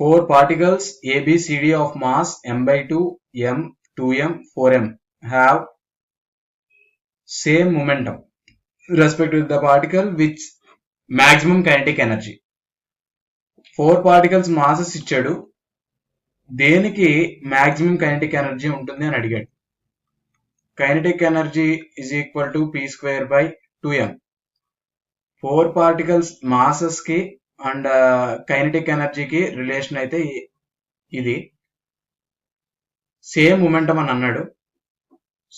Four particles A, B, C, D of mass m by 2, m, 2m, 4m have same momentum respect to the particle which maximum kinetic energy. 4 particles masses ఇచ్చాడు, దేనికి maximum kinetic energy ఉంటుంది అని అడిగాడు. kinetic energy is equal to p square by 2m. 4 particles masses కి and kinetic ఎనర్జీకి relation అయితే ఇది same momentum అని అన్నాడు.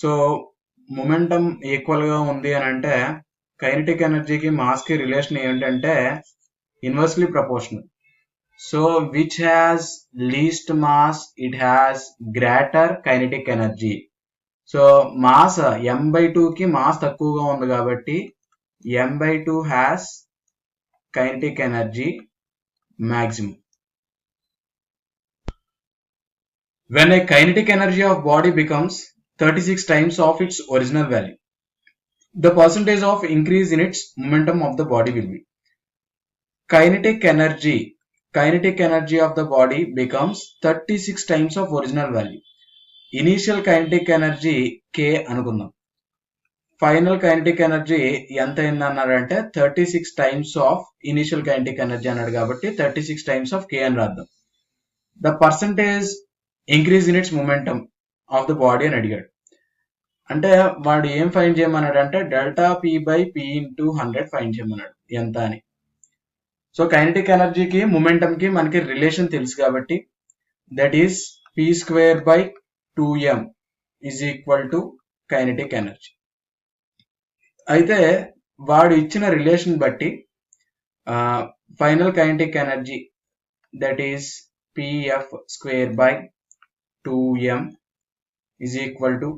సో మొమెంటం ఈక్వల్ గా ఉంది అని అంటే కైనెటిక్ ఎనర్జీకి మాస్ కి రిలేషన్ ఏంటంటే inversely proportional. So which has least mass it has greater kinetic energy. So mass m/2 కి మాస్ తక్కువగా ఉంది కాబట్టి m/2 has kinetic energy maximum. When a kinetic energy of body becomes 36 times of its original value, the percentage of increase in its momentum of the body will be. Kinetic energy of the body becomes 36 times of original value. Initial kinetic energy K అనుకుందాం. Final kinetic energy ఎంత అయింది అన్నారంటే 36 times of initial kinetic energy అన్నాడు కాబట్టి 36 times of కే అని రాద్దాం. The percentage increase in it's momentum of the body అని అడిగాడు. అంటే వాడు ఏం ఫైండ్ చేయమన్నాడు అంటే delta P by P into 100 find చేయమన్నాడు ఎంత అని. సో కైనెటిక్ ఎనర్జీకి మొమెంటం కి మనకి రిలేషన్ తెలుసు కాబట్టి that is p square by 2m is equal to kinetic energy. అయితే వాడు ఇచ్చిన రిలేషన్ బట్టి final kinetic energy that is pf square by 2m is equal to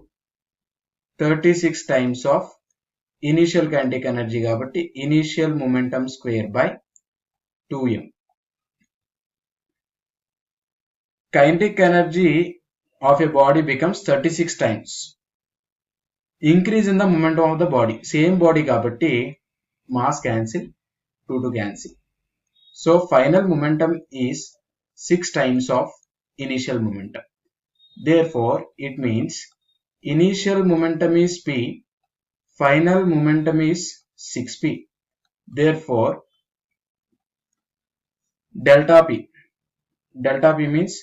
36 times of initial kinetic energy కాబట్టి initial momentum square by 2m. Kinetic energy of a body becomes 36 times. Increase in the momentum of the body. Same body kabatti mass cancel, 2 cancel. So final momentum is 6 times of initial momentum. Therefore it means initial momentum is p, final momentum is 6p. Therefore delta p means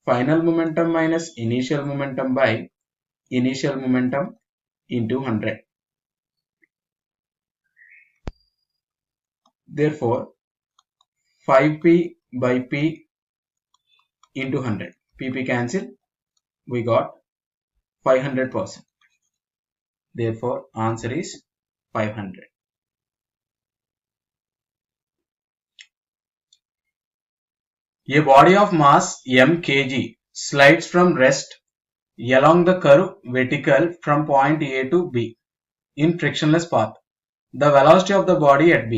final momentum minus initial momentum by initial momentum into 100. Therefore 5p by p into 100, pp cancel, we got 500%. Therefore answer is 500. A body of mass m kg slides from rest along the curve vertical from point A to B in frictionless path. The velocity of the body at B.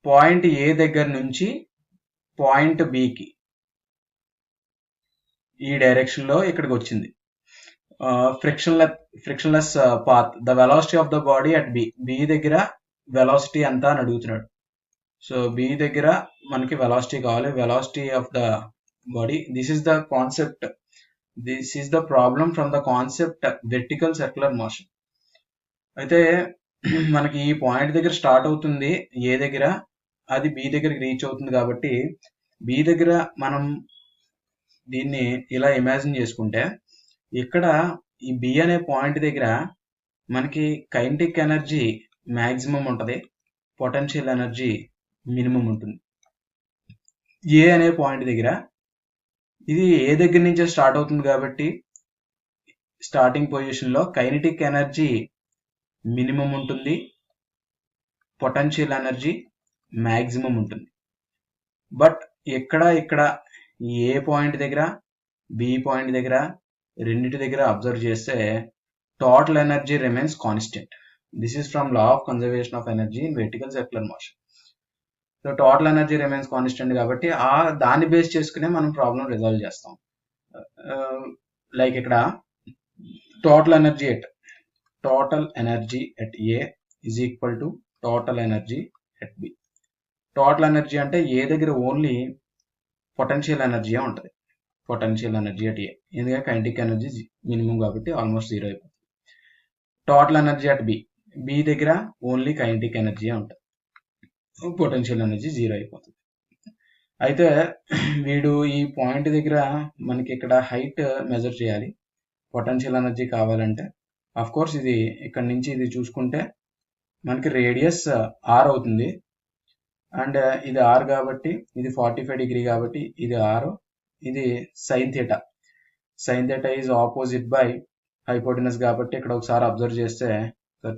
Point A దగ్గర నుంచి point B కి ఈ direction లో ఇక్కడికి వచ్చింది. Frictionless path. The velocity of the body at B. B దగ్గర velocity ఎంత అని అడుగుతున్నాడు. సో B దగ్గర మనకి వెలాసిటీ కావాలి. Velocity of the body. This is the concept. This is the problem from the concept vertical circular motion. అయితే మనకి ఈ పాయింట్ దగ్గర స్టార్ట్ అవుతుంది ఏ దగ్గర, అది బి దగ్గరికి రీచ్ అవుతుంది కాబట్టి బి దగ్గర మనం దీన్ని ఇలా ఇమాజిన్ చేసుకుంటే ఇక్కడ ఈ బి అనే పాయింట్ దగ్గర మనకి కైనెటిక్ ఎనర్జీ మ్యాక్సిమం ఉంటుంది, పొటెన్షియల్ ఎనర్జీ మినిమం ఉంటుంది. ఏ అనే పాయింట్ దగ్గర ఇది ఏ దగ్గర నుంచే స్టార్ట్ అవుతుంది కాబట్టి స్టార్టింగ్ పొజిషన్ లో కైనెటిక్ ఎనర్జీ మినిమం ఉంటుంది, పొటెన్షియల్ ఎనర్జీ మ్యాక్సిమం ఉంటుంది. బట్ ఇక్కడ ఏ పాయింట్ దగ్గర బి పాయింట్ దగ్గర రెండింటి దగ్గర అబ్జర్వ్ చేస్తే total energy remains constant. This is from law of conservation of energy in vertical circular motion. So total energy remains constant కాబట్టి దాన్ని బేస్ చేసుకునే మనం ప్రాబ్లం రిజాల్వ్ చేస్తాం. లైక్ ఇక్కడ total energy at A is equal to total energy at B. Total energy అంటే A దగ్గర only potential energy ఉంటుంది. Potential energy at A, ఎందుకంటే కైనెటిక్ ఎనర్జీ మినిమం కాబట్టి ఆల్మోస్ట్ 0 అయిపోతుంది. Total energy at B, B దగ్గర only kinetic energy ఉంటుంది, potential energy 0 అయిపోతుంది. అయితే వీడు ఈ పాయింట్ దగ్గర మనకి ఇక్కడ హైట్ మెజర్ చేయాలి పొటెన్షియల్ ఎనర్జీ కావాలంటే. అఫ్ కోర్స్ ఇది ఇక్కడ నుంచి ఇది చూసుకుంటే మనకి రేడియస్ ఆర్ అవుతుంది, అండ్ ఇది ఆర్ కాబట్టి ఇది 45 డిగ్రీ కాబట్టి ఇది ఆర్, ఇది sine theta. Sine theta is opposite by hypotenuse కాబట్టి ఇక్కడ ఒకసారి అబ్జర్వ్ చేస్తే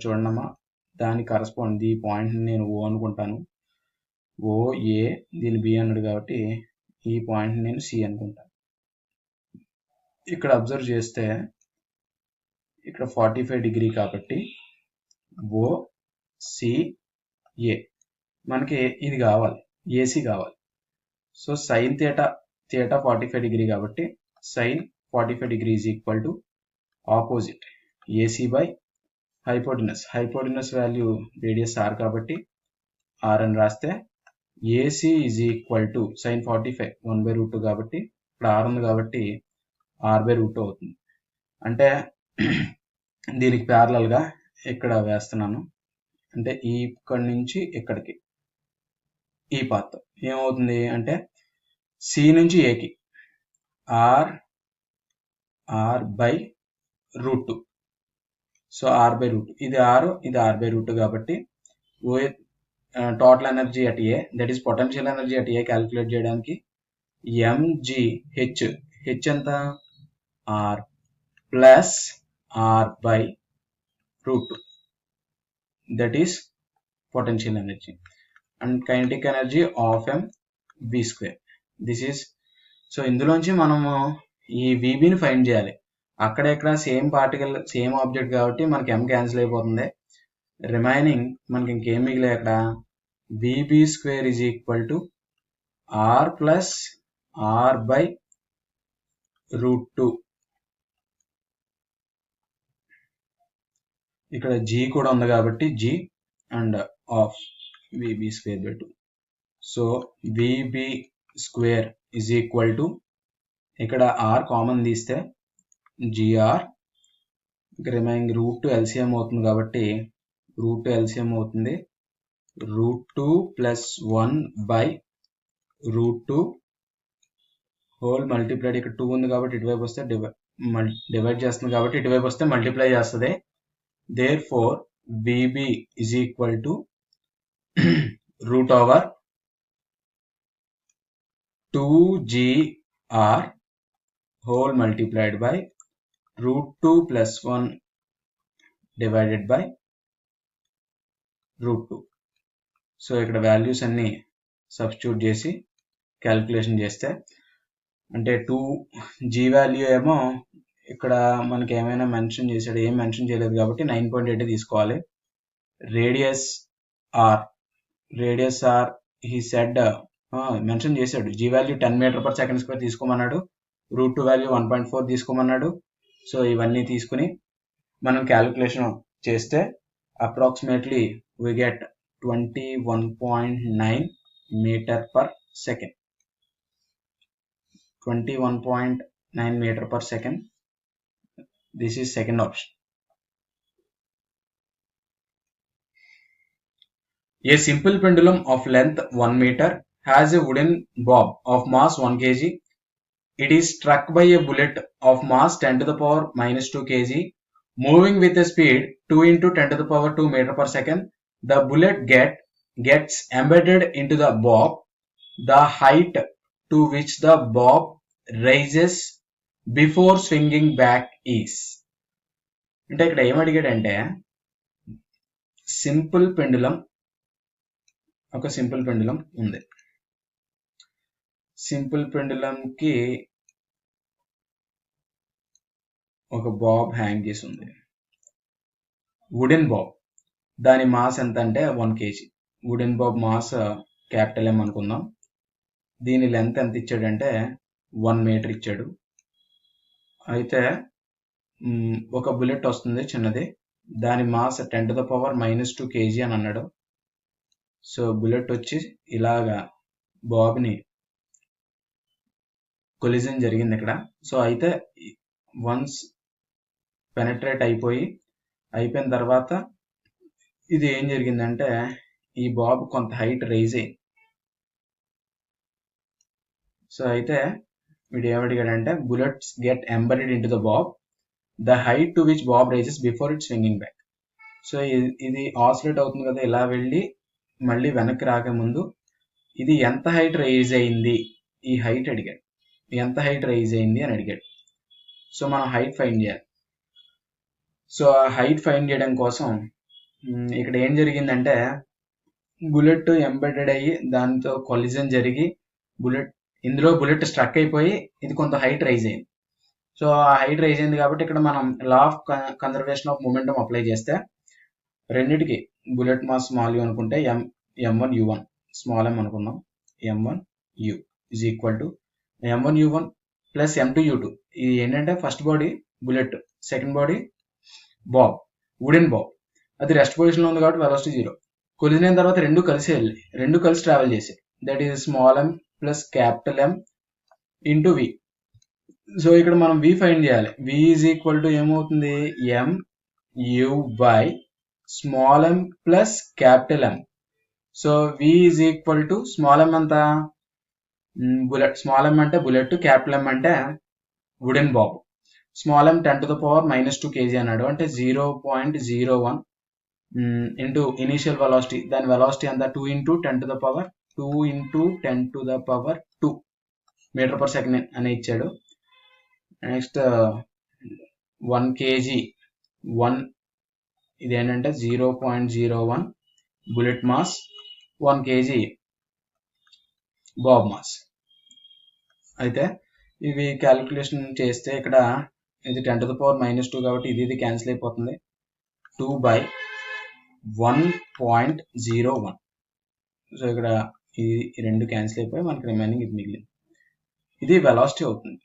చూడమ్మా, దానికి కరస్పాండ్ ఈ పాయింట్ నేను ఓ అనుకుంటాను, ఓ ఏ, దీని బి అన్నాడు కాబట్టి ఈ పాయింట్ నేను సి అనుకుంటాను. ఇక్కడ అబ్జర్వ్ చేస్తే ఇక్కడ 45 డిగ్రీ కాబట్టి ఓ సి ఏ, మనకి ఇది కావాలి, ఏసీ కావాలి. సో సైన్ థీటా 45 డిగ్రీ కాబట్టి sine 45 degree is equal to opposite AC by hypotenuse value radius R కాబట్టి ఆర్ అని రాస్తే AC is equal to sine 45 1/√2 కాబట్టి ఇక్కడ ఆర్ ఉంది కాబట్టి r/√2 అవుతుంది. అంటే దీనికి ప్యారలల్గా ఇక్కడ వేస్తున్నాను, అంటే ఇక్కడి నుంచి ఇక్కడికి ఈ పాత్ ఏమవుతుంది అంటే సి నుంచి ఏకి r/√2. సో r/√2 ఇది r, ఇది r/√2 కాబట్టి total energy at A, that is potential energy at A calculate చేయడానికి mgh, హెచ్ ఎంత r plus r/√2, that is potential energy, and kinetic energy of mv². This is, so ఇందులోంచి మనము ఈ vbని find చేయాలి. అక్కడెక్కడ same particle same object కాబట్టి మనకి m cancel అయిపోతుంది, రిమైనింగ్ మనకి ఇంకేం మిగిలే అక్కడ vb² is equal to r plus r/√2. ఇక్కడ g కూడా ఉంది కాబట్టి g and of vb²/2. So vb² is equal to, ఇక్కడ r కామన్ తీస్తే gr, రిమైనింగ్ √2 LCM అవుతుంది కాబట్టి √2 LCM అవుతుంది, √2 ప్లస్ 1/√2 హోల్ మల్టిప్లైడ్, ఇక్కడ 2 ఉంది కాబట్టి ఇటువైపు వస్తే డివైడ్ చేస్తుంది కాబట్టి ఇటువైపు వస్తే మల్టిప్లై చేస్తుంది. Therefore vb is equal to √2gr whole multiplied by √2 plus 1 divided by √2. So ఇక్కడ వాల్యూస్ అన్ని సబ్స్టిట్యూట్ చేసి క్యాలిక్యులేషన్ చేస్తే, అంటే 2g వాల్యూ ఏమో ఇక్కడ మనకి ఏమైనా మెన్షన్ చేశాడు, ఏం మెన్షన్ చేయలేదు కాబట్టి 9.8 తీసుకోవాలి. Radius or he said mention చేశాడు, g వాల్యూ 10 మీటర్/సెకండ్² తీసుకోమన్నాడు, √2 వాల్యూ 1.4 తీసుకోమన్నాడు. సో ఇవన్నీ తీసుకుని మనం క్యాలిక్యులేషన్ చేస్తే approximately we get 21.9 మీటర్/సెకండ్. 21.9 మీటర్/సెకండ్. This is second option. A simple pendulum of length 1 meter has a wooden bob of mass 1 kg. It is struck by a bullet of mass 10⁻⁻² kg moving with a speed 2 into 10⁻² meter/second. The bullet gets embedded into the bob. The height to which the bob rises before swinging back is. అంటే ఇక్కడ ఏమడిగాడంటే simple pendulum, ఒక simple pendulum ఉంది. Simple పెండులంకి ఒక Bob hang చేసి ఉంది, wooden Bob. దాని mass ఎంత అంటే 1 kg. Wooden Bob mass capital M అనుకుందాం. దీని లెంత్ ఎంత ఇచ్చాడంటే 1 మీటర్ ఇచ్చాడు. అయితే ఒక బుల్లెట్ వస్తుంది చిన్నది, దాని మాస్ 10⁻⁻² kg అని అన్నాడు. సో బుల్లెట్ వచ్చి ఇలాగా బాబ్ని కొలిజన్ జరిగింది ఇక్కడ. సో అయితే వన్స్ పెనట్రేట్ అయిపోయిన తర్వాత ఇది ఏం జరిగిందంటే ఈ బాబ్ కొంత హైట్ రైజ్ అయింది. సో అయితే వీడు ఏమడిగాడంటే bullets get embedded into the bob, the height to which bob rises before it swinging back. So ఇది ఆసిలేట్ అవుతుంది కదా, ఇలా వెళ్ళి మళ్ళీ వెనక్కి రాకముందు ఇది ఎంత హైట్ రైజ్ అయింది, ఈ హైట్ అడిగాడు. ఎంత హైట్ రైజ్ అయింది అని అడిగాడు. సో మనం హైట్ ఫైండ్ చేయాలి. సో ఆ హైట్ ఫైండ్ చేయడం కోసం ఇక్కడ ఏం జరిగిందంటే బుల్లెట్ ఎంబెడెడ్ అయ్యి దాంతో కొలిజన్ జరిగి ఇందులో బుల్లెట్ స్ట్రక్ అయిపోయి ఇది కొంత హైట్ రైజ్ అయింది. సో ఆ హైట్ రైజ్ అయింది కాబట్టి ఇక్కడ మనం లా of conservation of momentum apply చేస్తే రెండిటికి బుల్లెట్ మాస్ స్మాల్ యూ అనుకుంటే m1 u1 స్మాల్ m అనుకున్నాం, m1 u is equal to m1 u1 plus m2 u2. ఇది ఏంటంటే first body bullet, second body Bob, wooden Bob. అది rest పొజిషన్లో ఉంది కాబట్టి వెలాసిటీ 0. కొలిజన్ అయిన తర్వాత రెండు కలిసి ట్రావెల్ చేసాయి. That is small m plus capital M into v. So ఇక్కడ మనం v ఫైండ్ చేయాలి. v ఈజ్ ఈక్వల్ టు ఏమవుతుంది, m u by small m plus capital M. So v is equal to small m అంతా bullet, small m అంటే bullet, capital M అంటే wooden Bob. Small m 10 to the power -2 kg అన్నాడు, అంటే 0.01 into initial velocity, దాని velocity అంతా 2 into 10 to the power 2 metre per second అని ఇచ్చాడు. Next 1 kg ఇది ఏంటంటే 0.01 bullet mass, 1 kg bob mass. అయితే ఇవి క్యాలిక్యులేషన్ చేస్తే ఇక్కడ ఇది 10 to the power -2 కాబట్టి ఇది క్యాన్సిల్ అయిపోతుంది. 2/1.01. సో ఇక్కడ ఈ రెండు క్యాన్సిల్ అయిపోయి మనకి రిమైనింగ్ ఇది మిగిలింది. ఇది వెలాసిటీ అవుతుంది.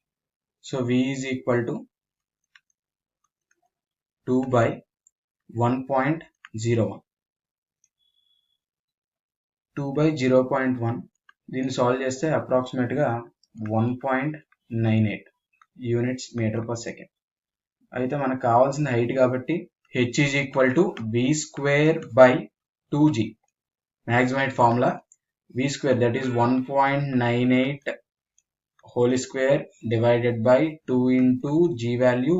So v is equal to 2/1.01. 2/0.1 దీన్ని సాల్వ్ చేస్తే అప్రాక్సిమేట్గా 1.98 యూనిట్స్ మీటర్ పర్ సెకండ్. అయితే మనకు కావాల్సిన హైట్ కాబట్టి h is equal to v square by 2g. Maximum height formula v square, that is 1.98 whole square divided by 2 into g value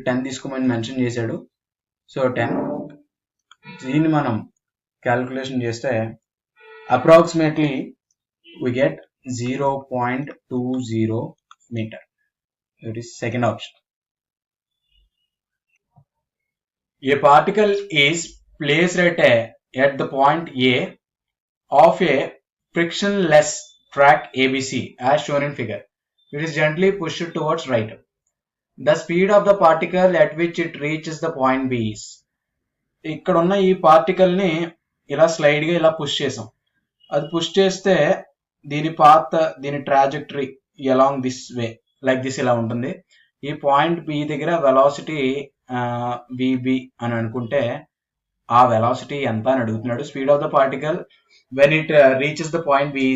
10 తీసుకోమని mention చేశాడు. So 10, దీన్ని మనం క్యాలిక్యులేషన్ చేస్తే approximately we get 0.20 meter. That is second option. A particle is placed at the point A of a frictionless track ABC as shown in figure. It is gently pushed towards right. The speed of the particle at which it reaches the point B is. ఇక్కడ ఉన్న ఈ particle ని ఇలా slide గా ఇలా push చేసాం. అది push చేస్తే దీని trajectory along this way like this ఇలా ఉంటుంది. ఈ పాయింట్ బి దగ్గర వెలాసిటీ vb అని అనుకుంటే ఆ వెలాసిటీ ఎంత అని అడుగుతున్నాడు. Speed of the particle when it reaches the point B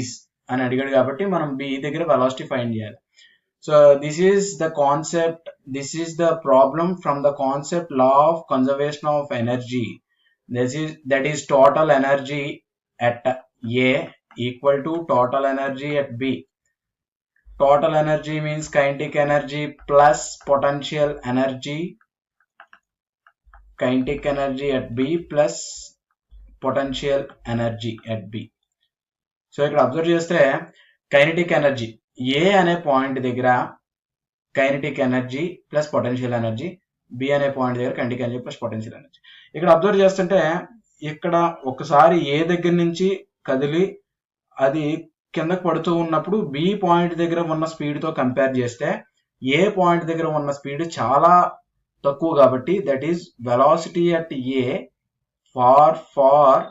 అని అడిగాడు కాబట్టి మనం బి దగ్గర వెలాసిటీ ఫైండ్ చేయాలి. So this is the concept, this is the problem from the concept law of conservation of energy. That is total energy at A equal to total energy at B. Total energy means kinetic energy plus potential energy. Kinetic energy at B plus potential energy at B. So ఇక్కడ observe చేస్తే kinetic energy A అనే point దగ్గర kinetic energy plus potential energy, B అనే point దగ్గర kinetic energy plus potential energy. ఇక్కడ observe చేస్తుంటే ఇక్కడ ఒకసారి A దగ్గర నుంచి కదిలి అది కిందకు పడుతూ ఉన్నప్పుడు బి పాయింట్ దగ్గర ఉన్న స్పీడ్ తో కంపేర్ చేస్తే ఏ పాయింట్ దగ్గర ఉన్న స్పీడ్ చాలా తక్కువ కాబట్టి that is velocity at A far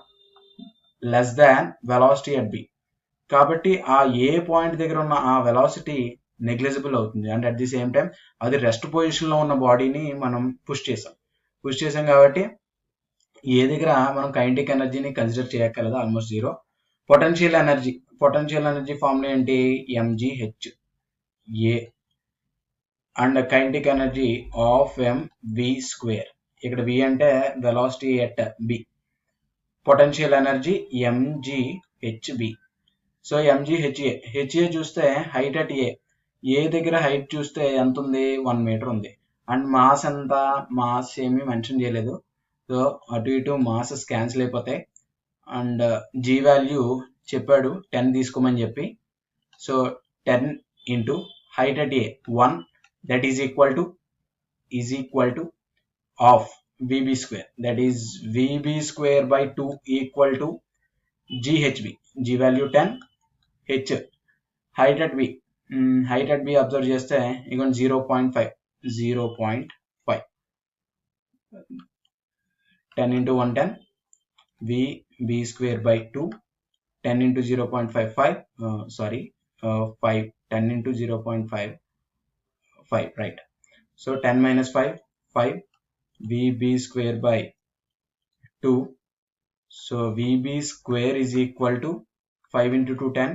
less than velocity at B. కాబట్టి ఆ ఏ పాయింట్ దగ్గర ఉన్న ఆ వెలాసిటీ నెగ్లిజిబుల్ అవుతుంది. And at the same time అది రెస్ట్ పొజిషన్ లో ఉన్న బాడీని మనం పుష్ చేసాం కాబట్టి ఏ దగ్గర మనం కైనెటిక్ ఎనర్జీని కన్సిడర్ చేయక్కర్లేదు, ఆల్మోస్ట్ 0. పొటెన్షియల్ ఎనర్జీ ఫార్ములా ఏంటి, mgh. a and kinetic energy of mv square. ఇక్కడ v అంటే velocity at b, potential energy mg hb. So mg ha చూస్తే హైట్ అట్ ఏ దగ్గర హైట్ చూస్తే ఎంత ఉంది, 1 మీటర్ ఉంది. అండ్ మాస్ ఎంత, మాస్ ఏమి మెన్షన్ చేయలేదు. సో అటు ఇటు మాసెస్ క్యాన్సిల్ అయిపోతాయి. అండ్ జీ వాల్యూ చెప్పాడు 10 తీసుకోమని చెప్పి. So 10 into height at a 1, that is equal to of vb square, that is vb square by 2 equal to ghb. g value 10, h height at b observe చేస్తే ఇక 0.5 10 into 110 vb square by 2, 10 into 0.55 5, 10 into 0.5 5, right? So 10 minus 5 vb square by 2. So vb square is equal to 5 into 2 10.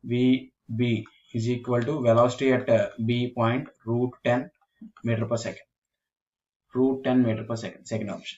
vb is equal to velocity at b point √10 meter per second. Second option.